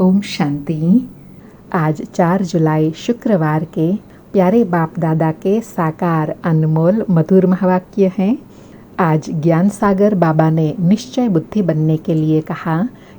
ओम शांति। आज 4 जुलाई शुक्रवार के प्यारे बाप दादा के साकार अनमोल मधुर महावाक्य हैं। आज ज्ञान सागर बाबा ने निश्चय बुद्धि बनने के लिए कहा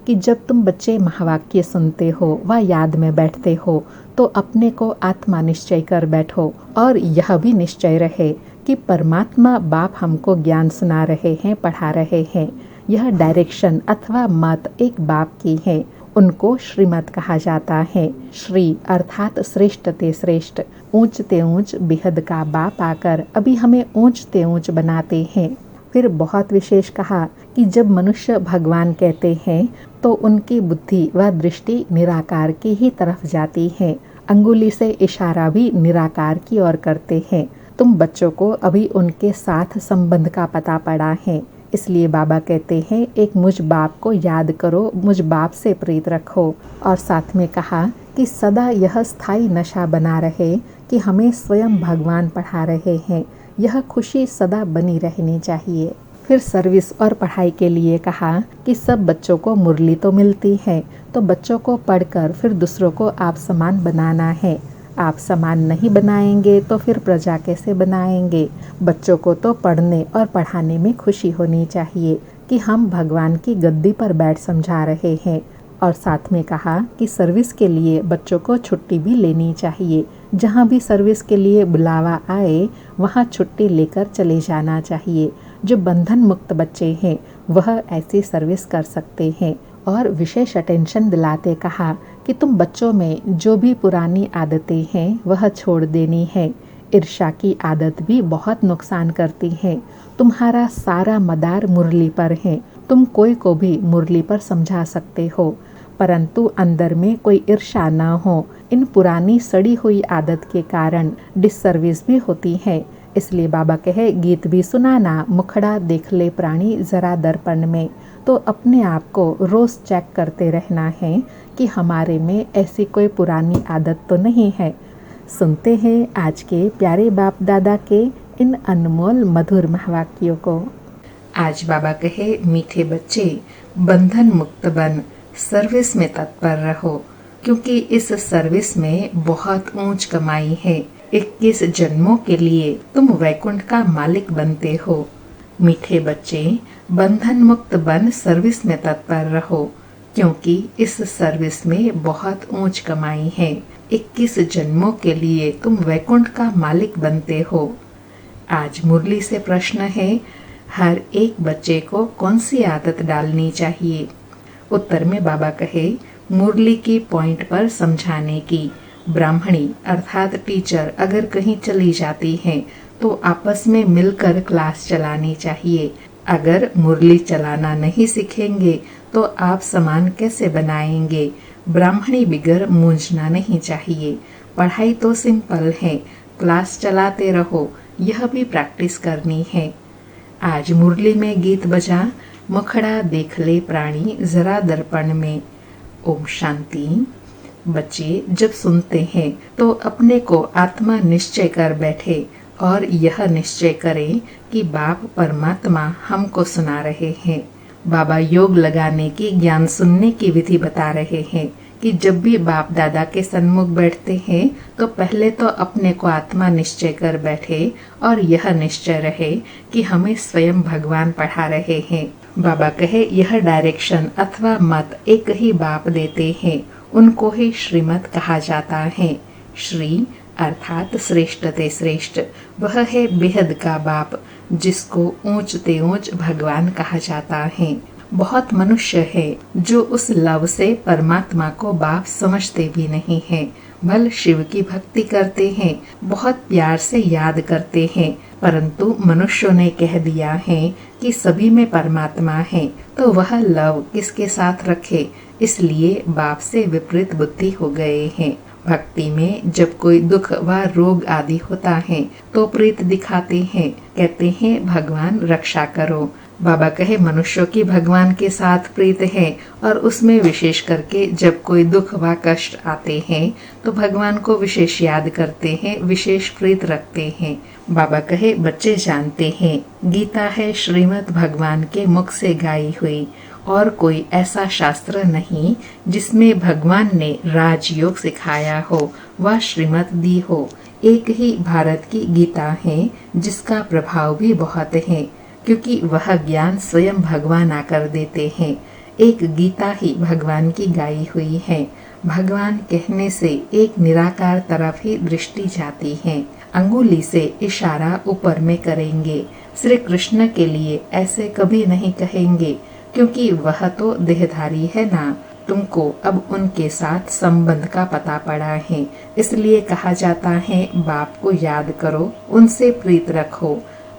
कि जब तुम बच्चे महावाक्य सुनते हो व याद में बैठते हो तो अपने को आत्मा निश्चय कर बैठो और यह भी निश्चय रहे कि परमात्मा बाप हमको ज्ञान सुना रहे हैं, पढ़ा रहे हैं। यह डायरेक्शन अथवा मत एक बाप की है। उनको श्रीमत कहा जाता है। श्री अर्थात श्रेष्ठ ते श्रेष्ठ, ऊंच ते ऊंच बेहद का बाप आकर अभी हमें ऊंच ते ऊंच बनाते हैं। फिर बहुत विशेष कहा कि जब मनुष्य भगवान कहते हैं तो उनकी बुद्धि व दृष्टि निराकार की ही तरफ जाती है। अंगुली से इशारा भी निराकार की ओर करते हैं। तुम बच्चों को अभी उनके साथ संबंध का पता पड़ा है, इसलिए बाबा कहते हैं एक मुझ बाप को याद करो, मुझ बाप से प्रीत रखो। और साथ में कहा कि सदा यह स्थायी नशा बना रहे कि हमें स्वयं भगवान पढ़ा रहे हैं। यह खुशी सदा बनी रहनी चाहिए। फिर सर्विस और पढ़ाई के लिए कहा कि सब बच्चों को मुरली तो मिलती है, तो बच्चों को पढ़कर फिर दूसरों को आप समान बनाना है। आप समान नहीं बनाएंगे तो फिर प्रजा कैसे बनाएंगे। बच्चों को तो पढ़ने और पढ़ाने में खुशी होनी चाहिए कि हम भगवान की गद्दी पर बैठ समझा रहे हैं। और साथ में कहा कि सर्विस के लिए बच्चों को छुट्टी भी लेनी चाहिए। जहाँ भी सर्विस के लिए बुलावा आए वहाँ छुट्टी लेकर चले जाना चाहिए। जो बंधन मुक्त बच्चे हैं वह ऐसी सर्विस कर सकते हैं। और विशेष अटेंशन दिलाते कहा कि तुम बच्चों में जो भी पुरानी आदतें हैं वह छोड़ देनी है। ईर्ष्या की आदत भी बहुत नुकसान करती है। तुम्हारा सारा मदार मुरली पर है। तुम कोई को भी मुरली पर समझा सकते हो, परंतु अंदर में कोई ईर्ष्या न हो। इन पुरानी सड़ी हुई आदत के कारण डिससर्विस भी होती है। इसलिए बाबा कहे गीत भी सुनाना, मुखड़ा देख ले प्राणी जरा दर्पण में। तो अपने आप को रोज चेक करते रहना है कि हमारे में ऐसी कोई पुरानी आदत तो नहीं है। सुनते हैं आज के प्यारे बाप दादा के इन अनमोल मधुर महावाक्यों को। आज बाबा कहे मीठे बच्चे, बंधन मुक्त बन, सर्विस में तत्पर रहो, क्योंकि इस सर्विस में बहुत ऊंच कमाई है। 21 जन्मों के लिए तुम वैकुंठ का मालिक बनते हो। मीठे बच्चे, बंधन मुक्त बन, सर्विस में तत्पर रहो, क्योंकि इस सर्विस में बहुत ऊंच कमाई है। 21 जन्मों के लिए तुम वैकुंठ का मालिक बनते हो। आज मुरली से प्रश्न है, हर एक बच्चे को कौन सी आदत डालनी चाहिए। उत्तर में बाबा कहे मुरली की पॉइंट पर समझाने की। ब्राह्मणी अर्थात टीचर अगर कहीं चली जाती है तो आपस में मिलकर क्लास चलानी चाहिए। अगर मुरली चलाना नहीं सीखेंगे तो आप समान कैसे बनाएंगे। ब्राह्मणी बिगर मूंझना नहीं चाहिए। पढ़ाई तो सिंपल है, क्लास चलाते रहो, यह भी प्रैक्टिस करनी है। आज मुरली में गीत बजा, मुखड़ा देख ले प्राणी जरा दर्पण में। ओम शांति। बच्चे जब सुनते हैं तो अपने को आत्मा निश्चय कर बैठे और यह निश्चय करें कि बाप परमात्मा हमको सुना रहे हैं। बाबा योग लगाने की, ज्ञान सुनने की विधि बता रहे हैं कि जब भी बाप दादा के सन्मुख बैठते हैं तो पहले तो अपने को आत्मा निश्चय कर बैठे और यह निश्चय रहे कि हमें स्वयं भगवान पढ़ा रहे हैं। बाबा कहे यह डायरेक्शन अथवा मत एक ही बाप देते हैं, उनको ही श्रीमत कहा जाता है। श्री अर्थात श्रेष्ठ ते श्रेष्ठ, वह है बेहद का बाप जिसको ऊंच ते ऊंच भगवान कहा जाता है। बहुत मनुष्य है जो उस लव से परमात्मा को बाप समझते भी नहीं है। भल शिव की भक्ति करते हैं, बहुत प्यार से याद करते हैं, परंतु मनुष्यों ने कह दिया है कि सभी में परमात्मा है, तो वह लव किसके साथ रखे। इसलिए बाप से विपरीत बुद्धि हो गए हैं। भक्ति में जब कोई दुख व रोग आदि होता है तो प्रीत दिखाते हैं, कहते हैं भगवान रक्षा करो। बाबा कहे मनुष्यों की भगवान के साथ प्रीत है और उसमें विशेष करके जब कोई दुख व कष्ट आते हैं तो भगवान को विशेष याद करते हैं, विशेष प्रीत रखते हैं। बाबा कहे बच्चे जानते हैं गीता है श्रीमद् भगवान के मुख से गाई हुई और कोई ऐसा शास्त्र नहीं जिसमें भगवान ने राजयोग सिखाया हो व श्रीमद् दी हो। एक ही भारत की गीता है जिसका प्रभाव भी बहुत है क्योंकि वह ज्ञान स्वयं भगवान आकर देते हैं। एक गीता ही भगवान की गाई हुई है। भगवान कहने से एक निराकार तरफ ही दृष्टि जाती है। अंगुली से इशारा ऊपर में करेंगे। श्री कृष्ण के लिए ऐसे कभी नहीं कहेंगे क्योंकि वह तो देहधारी है ना। तुमको अब उनके साथ संबंध का पता पड़ा है, इसलिए कहा जाता है बाप को याद करो, उनसे प्रीत रखो।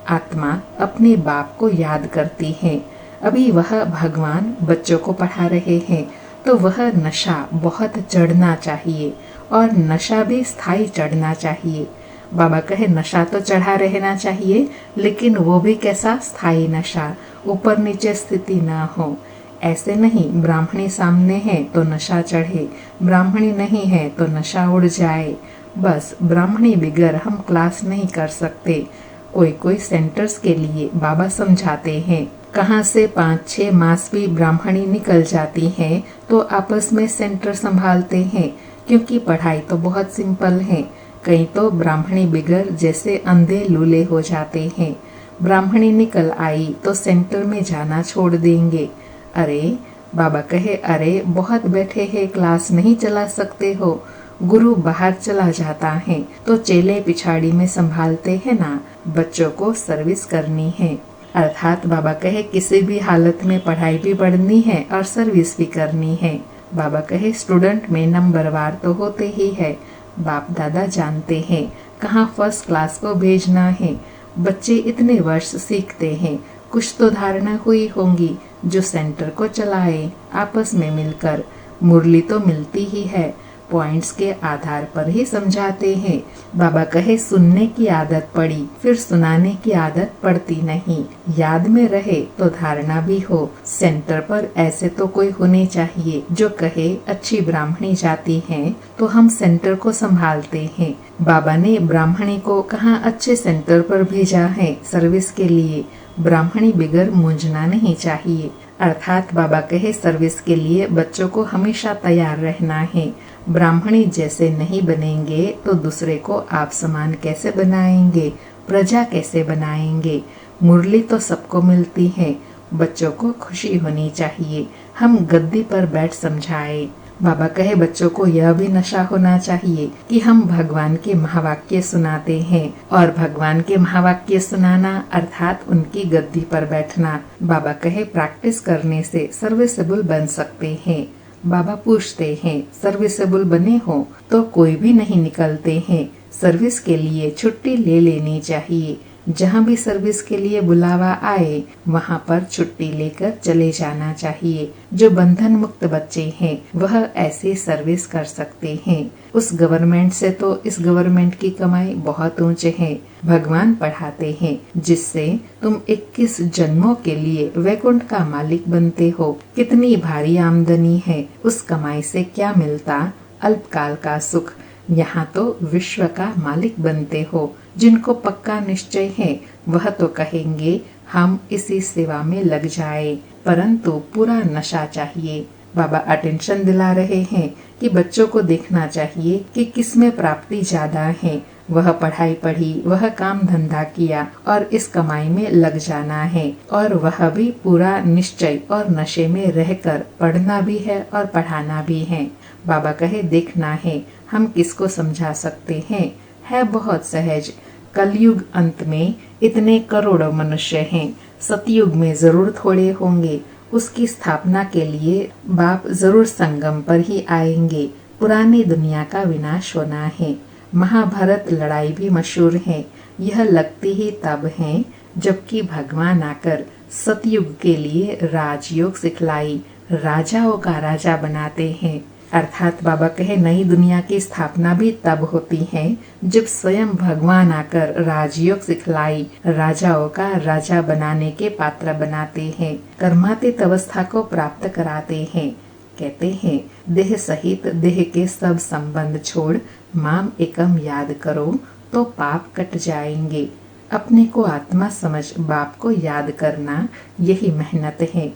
आत्मा अपने बाप को याद करती है। अभी वह भगवान बच्चों को पढ़ा रहे हैं तो वह नशा बहुत चढ़ना चाहिए और नशा भी स्थायी चढ़ना चाहिए। बाबा कहे नशा तो चढ़ा रहना चाहिए लेकिन वो भी कैसा स्थायी नशा, ऊपर नीचे स्थिति ना हो। ऐसे नहीं ब्राह्मणी सामने है तो नशा चढ़े, ब्राह्मणी नहीं है तो नशा उड़ जाए। बस ब्राह्मणी बिगर हम क्लास नहीं कर सकते। कोई सेंटर्स के लिए बाबा समझाते हैं कहाँ से 5-6 मास भी ब्राह्मणी निकल जाती है तो आपस में सेंटर संभालते हैं क्योंकि पढ़ाई तो बहुत सिंपल है। कई तो ब्राह्मणी बिगर जैसे अंधे लूले हो जाते हैं। ब्राह्मणी निकल आई तो सेंटर में जाना छोड़ देंगे। अरे बाबा कहे अरे बहुत बैठे हैं, क्लास नहीं चला सकते हो। गुरु बाहर चला जाता है तो चेले पिछाड़ी में संभालते हैं ना। बच्चों को सर्विस करनी है। अर्थात बाबा कहे किसी भी हालत में पढ़ाई भी पढ़नी है और सर्विस भी करनी है। बाबा कहे स्टूडेंट में नंबरवार तो होते ही है। बाप दादा जानते हैं कहाँ फर्स्ट क्लास को भेजना है। बच्चे इतने वर्ष सीखते हैं, कुछ तो धारणा हुई होंगी जो सेंटर को चलाए। आपस में मिलकर मुरली तो मिलती ही है, पॉइंट्स के आधार पर ही समझाते हैं। बाबा कहे सुनने की आदत पड़ी फिर सुनाने की आदत पड़ती नहीं। याद में रहे तो धारणा भी हो। सेंटर पर ऐसे तो कोई होने चाहिए जो कहे अच्छी ब्राह्मणी जाती है तो हम सेंटर को संभालते हैं। बाबा ने ब्राह्मणी को कहाँ अच्छे सेंटर पर भेजा है सर्विस के लिए। ब्राह्मणी बिगर मूंझना नहीं चाहिए। अर्थात बाबा कहे सर्विस के लिए बच्चों को हमेशा तैयार रहना है। ब्राह्मणी जैसे नहीं बनेंगे तो दूसरे को आप समान कैसे बनाएंगे, प्रजा कैसे बनाएंगे। मुरली तो सबको मिलती है, बच्चों को खुशी होनी चाहिए। हम गद्दी पर बैठ समझाए। बाबा कहे बच्चों को यह भी नशा होना चाहिए कि हम भगवान के महावाक्य सुनाते हैं और भगवान के महावाक्य सुनाना अर्थात उनकी गद्दी पर बैठना। बाबा कहे प्रैक्टिस करने से सर्विसेबल बन सकते हैं। बाबा पूछते हैं सर्विसेबल बने हो तो कोई भी नहीं निकलते हैं। सर्विस के लिए छुट्टी ले लेनी चाहिए। जहाँ भी सर्विस के लिए बुलावा आए वहाँ पर छुट्टी लेकर चले जाना चाहिए। जो बंधन मुक्त बच्चे हैं वह ऐसे सर्विस कर सकते हैं। उस गवर्नमेंट से तो इस गवर्नमेंट की कमाई बहुत ऊंचे है। भगवान पढ़ाते हैं जिससे तुम 21 जन्मों के लिए वैकुंठ का मालिक बनते हो। कितनी भारी आमदनी है, उस कमाई से क्या मिलता, अल्पकाल का सुख। यहाँ तो विश्व का मालिक बनते हो। जिनको पक्का निश्चय है वह तो कहेंगे हम इसी सेवा में लग जाए, परंतु पूरा नशा चाहिए। बाबा अटेंशन दिला रहे हैं कि बच्चों को देखना चाहिए कि किसमें प्राप्ति ज्यादा है। वह पढ़ाई पढ़ी, वह काम धंधा किया और इस कमाई में लग जाना है, और वह भी पूरा निश्चय और नशे में रहकर पढ़ना भी है और पढ़ाना भी है। बाबा कहे देखना है हम किसको समझा सकते हैं, है बहुत सहज। कलयुग अंत में इतने करोड़ों मनुष्य हैं, सतयुग में जरूर थोड़े होंगे। उसकी स्थापना के लिए बाप जरूर संगम पर ही आएंगे। पुरानी दुनिया का विनाश होना है। महाभारत लड़ाई भी मशहूर है। यह लगती ही तब है जबकि भगवान आकर सतयुग के लिए राजयोग सिखलाई, राजाओं का राजा बनाते हैं। अर्थात बाबा कहे नई दुनिया की स्थापना भी तब होती है जब स्वयं भगवान आकर राजयोग सिखलाई राजाओं का राजा बनाने के पात्र बनाते हैं, कर्मातीत अवस्था को प्राप्त कराते हैं। कहते हैं देह सहित देह के सब संबंध छोड़ माम एकम याद करो तो पाप कट जाएंगे। अपने को आत्मा समझ बाप को याद करना यही मेहनत है।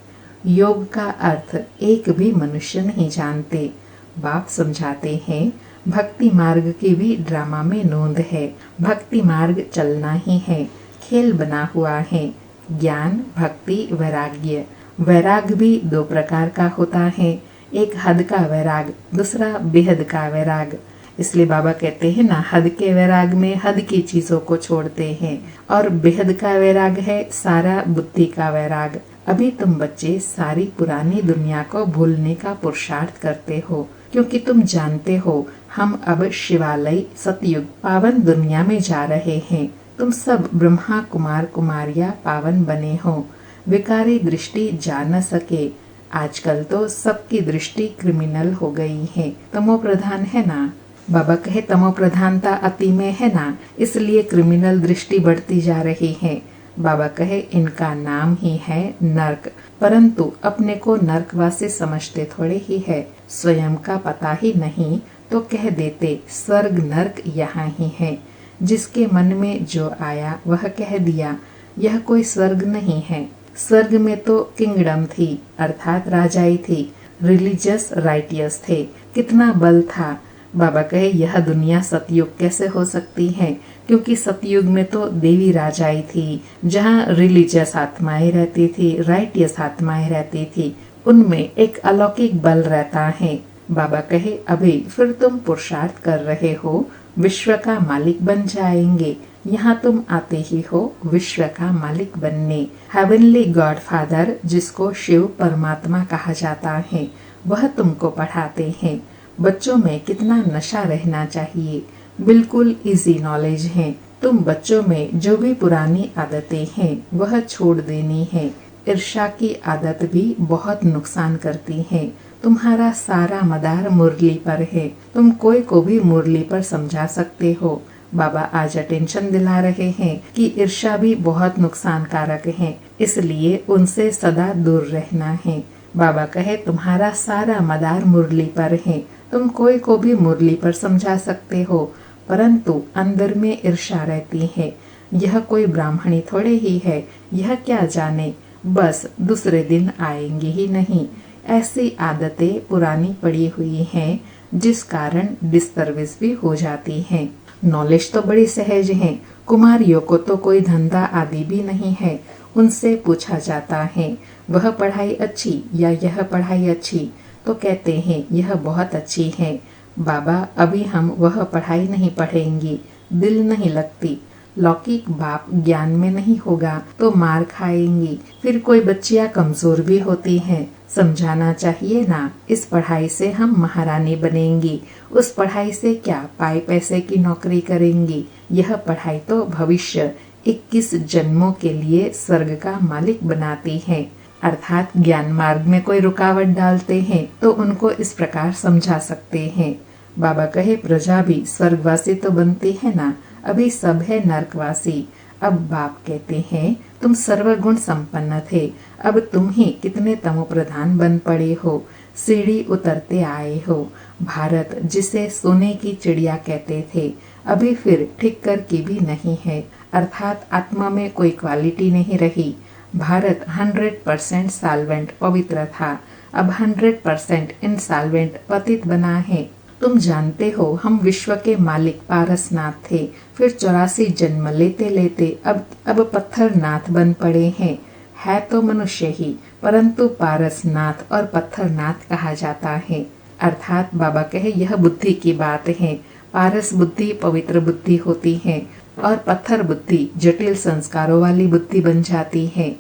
योग का अर्थ एक भी मनुष्य नहीं जानते। बाप समझाते हैं भक्ति मार्ग की भी ड्रामा में नोंद है। भक्ति मार्ग चलना ही है, खेल बना हुआ है। ज्ञान, भक्ति, वैराग्य। वैराग भी दो प्रकार का होता है, एक हद का वैराग, दूसरा बेहद का वैराग। इसलिए बाबा कहते हैं ना, हद के वैराग में हद की चीजों को छोड़ते हैं, और बेहद का वैराग है सारा बुद्धि का वैराग। अभी तुम बच्चे सारी पुरानी दुनिया को भूलने का पुरुषार्थ करते हो, क्योंकि तुम जानते हो हम अब शिवालय सतयुग पावन दुनिया में जा रहे हैं। तुम सब ब्रह्मा कुमार कुमारियां पावन बने हो। विकारी दृष्टि जा न सके। आजकल तो सबकी दृष्टि क्रिमिनल हो गई है, तमो प्रधान है ना। बाबा कहे तमो प्रधानता अति में है ना, इसलिए क्रिमिनल दृष्टि बढ़ती जा रही है। बाबा कहे इनका नाम ही है नर्क, परंतु अपने को नर्कवासी समझते थोड़े ही है। स्वयं का पता ही नहीं तो कह देते स्वर्ग नर्क यहाँ ही है। जिसके मन में जो आया वह कह दिया। यह कोई स्वर्ग नहीं है। स्वर्ग में तो किंगडम थी, अर्थात राजाई थी, रिलीजियस राइटियस थे, कितना बल था। बाबा कहे यह दुनिया सतयुग कैसे हो सकती है, क्योंकि सतयुग में तो देवी राजाई थी, जहाँ रिलीजियस आत्माएं रहती थी, राइटियस आत्माएं रहती थी, उनमें एक अलौकिक बल रहता है। बाबा कहे अभी फिर तुम पुरुषार्थ कर रहे हो, विश्व का मालिक बन जाएंगे। यहाँ तुम आते ही हो विश्व का मालिक बनने। हेवनली गॉड फादर, जिसको शिव परमात्मा कहा जाता है, वह तुमको पढ़ाते हैं। बच्चों में कितना नशा रहना चाहिए, बिल्कुल इजी नॉलेज है। तुम बच्चों में जो भी पुरानी आदतें हैं वह छोड़ देनी है। ईर्ष्या की आदत भी बहुत नुकसान करती है। तुम्हारा सारा मदार मुरली पर है, तुम कोई को भी मुरली पर समझा सकते हो। बाबा आज अटेंशन दिला रहे हैं कि ईर्ष्या भी बहुत नुकसान कारक है, इसलिए उनसे सदा दूर रहना है। बाबा कहे तुम्हारा सारा मदार मुरली पर है, तुम कोई को भी मुरली पर समझा सकते हो, परंतु अंदर में ईर्ष्या रहती है। यह कोई ब्राह्मणी थोड़े ही है, यह क्या जाने, बस दूसरे दिन आएंगे ही नहीं। ऐसी आदतें पुरानी पड़ी हुई हैं, जिस कारण डिस्टर्बेंस भी हो जाती है। नॉलेज तो बड़ी सहज है। कुमारियों को तो कोई धंधा आदि भी नहीं है। उनसे पूछा जाता है वह पढ़ाई अच्छी या यह पढ़ाई अच्छी, तो कहते हैं यह बहुत अच्छी है। बाबा अभी हम वह पढ़ाई नहीं पढ़ेंगी, दिल नहीं लगती। लौकिक बाप ज्ञान में नहीं होगा तो मार खाएंगी। फिर कोई बच्चियां कमजोर भी होती हैं, समझाना चाहिए ना, इस पढ़ाई से हम महारानी बनेंगी, उस पढ़ाई से क्या पाई पैसे की नौकरी करेंगी। यह पढ़ाई तो भविष्य 21 जन्मों के लिए स्वर्ग का मालिक बनाती है। अर्थात ज्ञान मार्ग में कोई रुकावट डालते हैं तो उनको इस प्रकार समझा सकते हैं। बाबा कहे प्रजा भी स्वर्गवासी तो बनती है ना, अभी सब है नरकवासी। अब बाप कहते हैं तुम सर्वगुण संपन्न थे, अब तुम ही कितने तमो प्रधान बन पड़े हो, सीढ़ी उतरते आए हो। भारत जिसे सोने की चिड़िया कहते थे, अभी फिर ठीक कर की भी नहीं है, अर्थात आत्मा में कोई क्वालिटी नहीं रही। भारत 100% साल्वेंट पवित्र था, अब 100% इनसाल्वेंट पतित बना है। तुम जानते हो हम विश्व के मालिक पारसनाथ थे, फिर 84 जन्म लेते लेते अब पत्थरनाथ बन पड़े हैं। है तो मनुष्य ही, परंतु पारसनाथ और पत्थरनाथ कहा जाता है। अर्थात बाबा कहे यह बुद्धि की बात है। पारस बुद्धि पवित्र बुद्धि होती है और पत्थर बुद्धि जटिल संस्कारों वाली बुद्धि बन जाती है।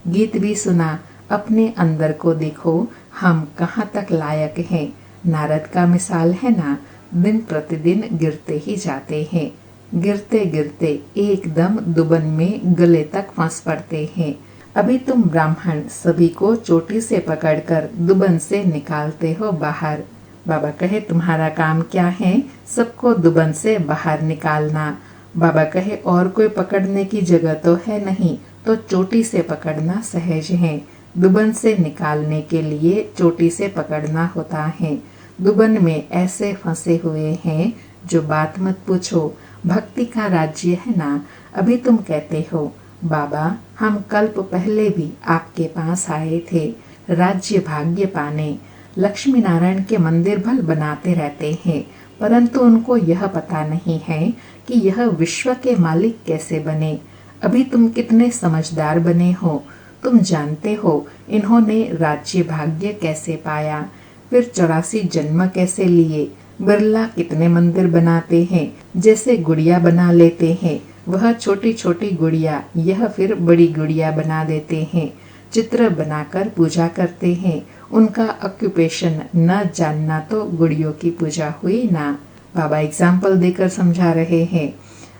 गीत भी सुना, अपने अंदर को देखो हम कहाँ तक लायक हैं। नारद का मिसाल है ना, दिन प्रतिदिन गिरते ही जाते हैं, गिरते गिरते एकदम दुबन में गले तक फंस पड़ते हैं। अभी तुम ब्राह्मण सभी को चोटी से पकड़कर दुबन से निकालते हो बाहर। बाबा कहे तुम्हारा काम क्या है? सबको दुबन से बाहर निकालना। बाबा कहे और कोई पकड़ने की जगह तो है नहीं, तो चोटी से पकड़ना सहज है। दुबन से निकालने के लिए चोटी से पकड़ना होता है। दुबन में ऐसे फंसे हुए हैं जो बात मत पूछो। भक्ति का राज्य है ना। अभी तुम कहते हो बाबा हम कल्प पहले भी आपके पास आए थे राज्य भाग्य पाने। लक्ष्मी नारायण के मंदिर भल बनाते रहते हैं, परंतु उनको यह पता नहीं है कि यह विश्व के मालिक कैसे बने। अभी तुम कितने समझदार बने हो। तुम जानते हो इन्होंने राज्य भाग्य कैसे पाया, फिर 84 जन्म कैसे लिए। बिरला कितने मंदिर बनाते हैं, जैसे गुड़िया बना लेते हैं, वह छोटी छोटी गुड़िया, यह फिर बड़ी गुड़िया बना देते हैं। चित्र बनाकर पूजा करते हैं। उनका ऑक्यूपेशन न जानना तो गुड़ियों की पूजा हुई ना। बाबा एग्जाम्पल देकर समझा रहे हैं।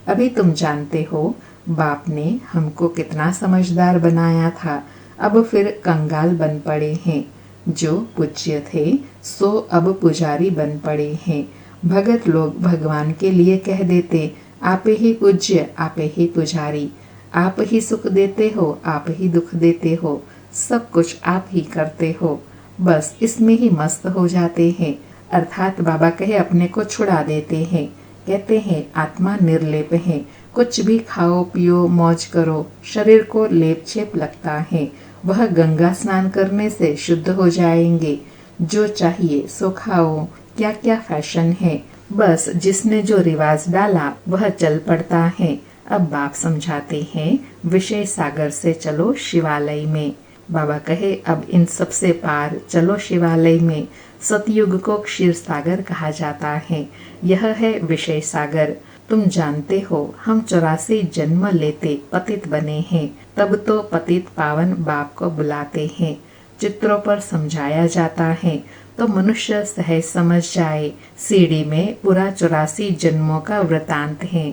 अभी तुम जानते हो बाप ने हमको कितना समझदार बनाया था, अब फिर कंगाल बन पड़े हैं। जो पूज्य थे सो अब पुजारी बन पड़े हैं। भगत लोग भगवान के लिए कह देते आप ही पूज्य आप ही पुजारी, आप ही सुख देते हो आप ही दुख देते हो, सब कुछ आप ही करते हो, बस इसमें ही मस्त हो जाते हैं। अर्थात बाबा कहे अपने को छुड़ा देते हैं। कहते हैं आत्मा निर्लेप है, कुछ भी खाओ पियो मौज करो, शरीर को लेप छेप लगता है। वह गंगा स्नान करने से शुद्ध हो जाएंगे। जो चाहिए सो खाओ, क्या क्या फैशन है, बस जिसने जो रिवाज डाला वह चल पड़ता है। अब बाप समझाते हैं विषय सागर से चलो शिवालय में। बाबा कहे अब इन सब से पार चलो शिवालय में। सतयुग को क्षीर सागर कहा जाता है, यह है विषय सागर। तुम जानते हो हम 84 जन्म लेते पतित बने हैं, तब तो पतित पावन बाप को बुलाते हैं। चित्रों पर समझाया जाता है तो मनुष्य सहज समझ जाए। सीढ़ी में पूरा 84 जन्मों का वृतांत है।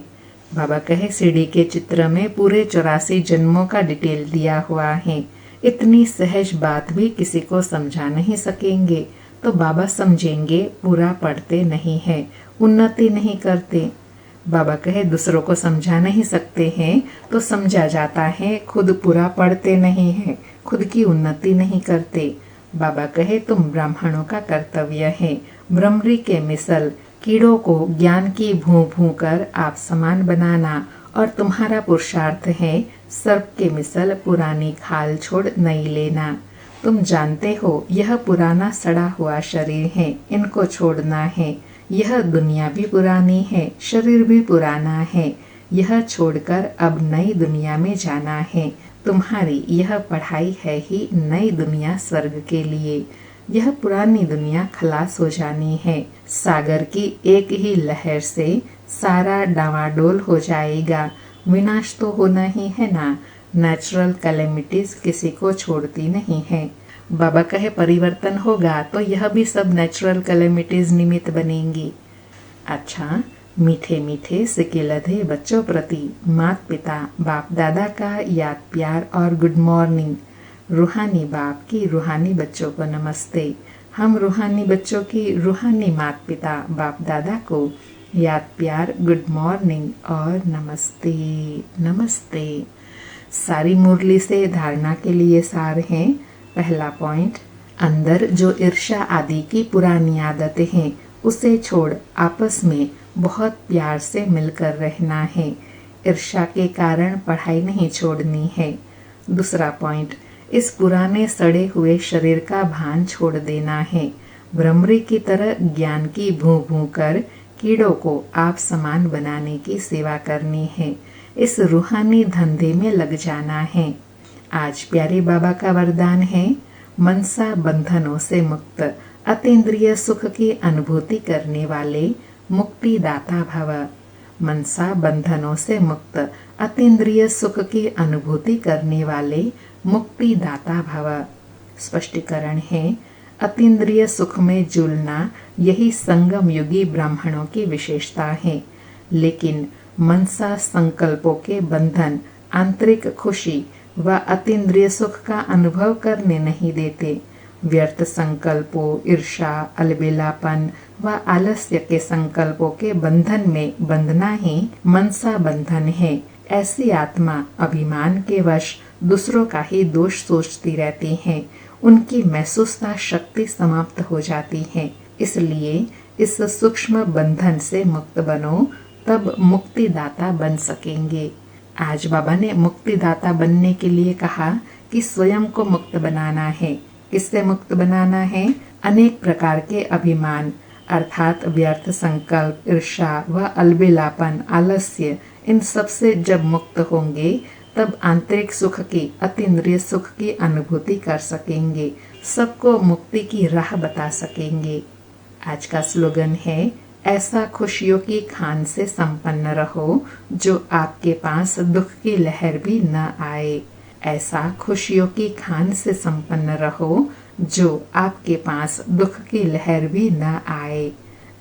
बाबा कहे सीढ़ी के चित्र में पूरे 84 जन्मों का डिटेल दिया हुआ है। इतनी सहज बात भी किसी को समझा नहीं सकेंगे तो बाबा समझेंगे पूरा पढ़ते नहीं है, उन्नति नहीं करते। बाबा कहे दूसरों को समझा नहीं सकते हैं तो समझा जाता है खुद पूरा पढ़ते नहीं है, खुद की उन्नति नहीं करते। बाबा कहे तुम ब्राह्मणों का कर्तव्य है भ्रमरी के मिसल कीड़ों को ज्ञान की भूं भूं कर आप समान बनाना, और तुम्हारा पुरुषार्थ है सर्प के मिसल पुरानी खाल छोड़ नई लेना। तुम जानते हो यह पुराना सड़ा हुआ शरीर है, इनको छोड़ना है। यह दुनिया भी पुरानी है, शरीर भी पुराना है, यह छोड़कर अब नई दुनिया में जाना है। तुम्हारी यह पढ़ाई है ही नई दुनिया स्वर्ग के लिए। यह पुरानी दुनिया खलास हो जानी है। सागर की एक ही लहर से सारा डावाडोल हो जाएगा। विनाश तो होना ही है ना। नेचुरल कैलेमिटीज किसी को छोड़ती नहीं है। बाबा कहे परिवर्तन होगा तो यह भी सब नेचुरल कैलेमिटीज निमित्त बनेंगी। अच्छा, मीठे मीठे सिकिलधे बच्चों प्रति माता पिता बाप दादा का याद प्यार और गुड मॉर्निंग। रूहानी बाप की रूहानी बच्चों को नमस्ते। हम रूहानी बच्चों की रूहानी माता पिता बाप दादा को याद प्यार गुड मॉर्निंग और नमस्ते नमस्ते। सारी मुरली से धारणा के लिए सार है। पहला पॉइंट, अंदर जो ईर्ष्या आदि की पुरानी आदतें हैं उसे छोड़ आपस में बहुत प्यार से मिलकर रहना है। ईर्ष्या के कारण पढ़ाई नहीं छोड़नी है। दूसरा पॉइंट, इस पुराने सड़े हुए शरीर का भान छोड़ देना है। भ्रमरी की तरह ज्ञान की भूं भूं कर कीड़ों को आप समान बनाने की सेवा करनी है। इस रूहानी धंधे में लग जाना है। आज प्यारे बाबा का वरदान है, मनसा बंधनों से मुक्त अतीन्द्रिय सुख की अनुभूति करने वाले मुक्तिदाता भव। मनसा बंधनों से मुक्त अतीन्द्रिय सुख की अनुभूति करने वाले मुक्तिदाता भव। स्पष्टीकरण है, अतीन्द्रिय सुख में झूलना यही संगम युगी ब्राह्मणों की विशेषता है, लेकिन मनसा संकल्पों के बंधन आंतरिक खुशी व अतीन्द्रिय सुख का अनुभव करने नहीं देते। व्यर्थ संकल्पों, ईर्ष्या, अलबेलापन व आलस्य के संकल्पों के बंधन में बंधना ही मनसा बंधन है। ऐसी आत्मा अभिमान के वश दूसरों का ही दोष सोचती रहती है। उनकी महसूसता शक्ति समाप्त हो जाती है। इसलिए इस सूक्ष्म बंधन से मुक्त बनो, तब मुक्तिदाता बन सकेंगे। आज बाबा ने मुक्तिदाता बनने के लिए कहा कि स्वयं को मुक्त बनाना है। किससे मुक्त बनाना है? अनेक प्रकार के अभिमान अर्थात व्यर्थ संकल्प, ईर्ष्या व अलबेलापन, आलस्य, इन सब से जब मुक्त होंगे तब आंतरिक सुख की, अतीन्द्रिय सुख की अनुभूति कर सकेंगे। सबको मुक्ति की राह बता सकेंगे। आज का स्लोगन है, ऐसा खुशियों की खान से संपन्न रहो जो आपके पास दुख की लहर भी न आए। ऐसा खुशियों की खान से संपन्न रहो जो आपके पास दुख की लहर भी न आए।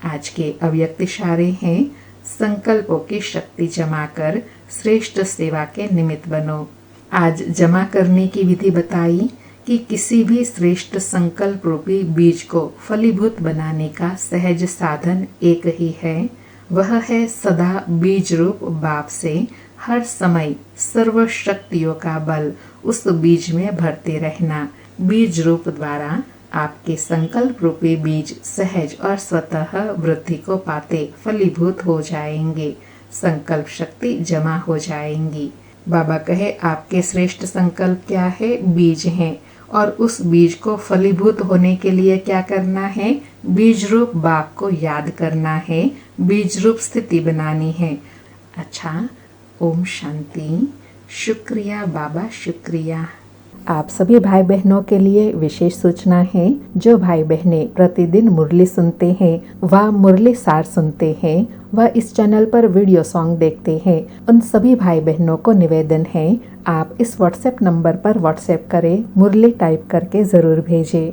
आज के अव्यक्त इशारे हैं, संकल्पों की शक्ति जमा कर श्रेष्ठ सेवा के निमित्त बनो। आज जमा करने की विधि बताई कि किसी भी श्रेष्ठ संकल्प रूपी बीज को फलीभूत बनाने का सहज साधन एक ही है। वह है सदा बीज रूप बाप से हर समय सर्व शक्तियों का बल उस बीज में भरते रहना। बीज रूप द्वारा आपके संकल्प रूपी बीज सहज और स्वतः वृद्धि को पाते फलीभूत हो जाएंगे। संकल्प शक्ति जमा हो जाएंगी। बाबा कहे, आपके श्रेष्ठ संकल्प क्या है? बीज हैं। और उस बीज को फलीभूत होने के लिए क्या करना है? बीज रूप बाप को याद करना है, बीज रूप स्थिति बनानी है। अच्छा, ओम शांति। शुक्रिया बाबा, शुक्रिया। आप सभी भाई बहनों के लिए विशेष सूचना है। जो भाई बहनें प्रतिदिन मुरली सुनते हैं व मुरली सार सुनते हैं व इस चैनल पर वीडियो सॉन्ग देखते हैं, उन सभी भाई बहनों को निवेदन है, आप इस व्हाट्सएप नंबर पर व्हाट्सएप करें, मुरली टाइप करके ज़रूर भेजें।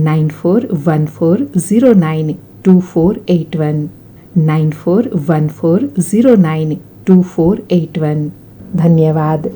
9414092481 9414092481। धन्यवाद।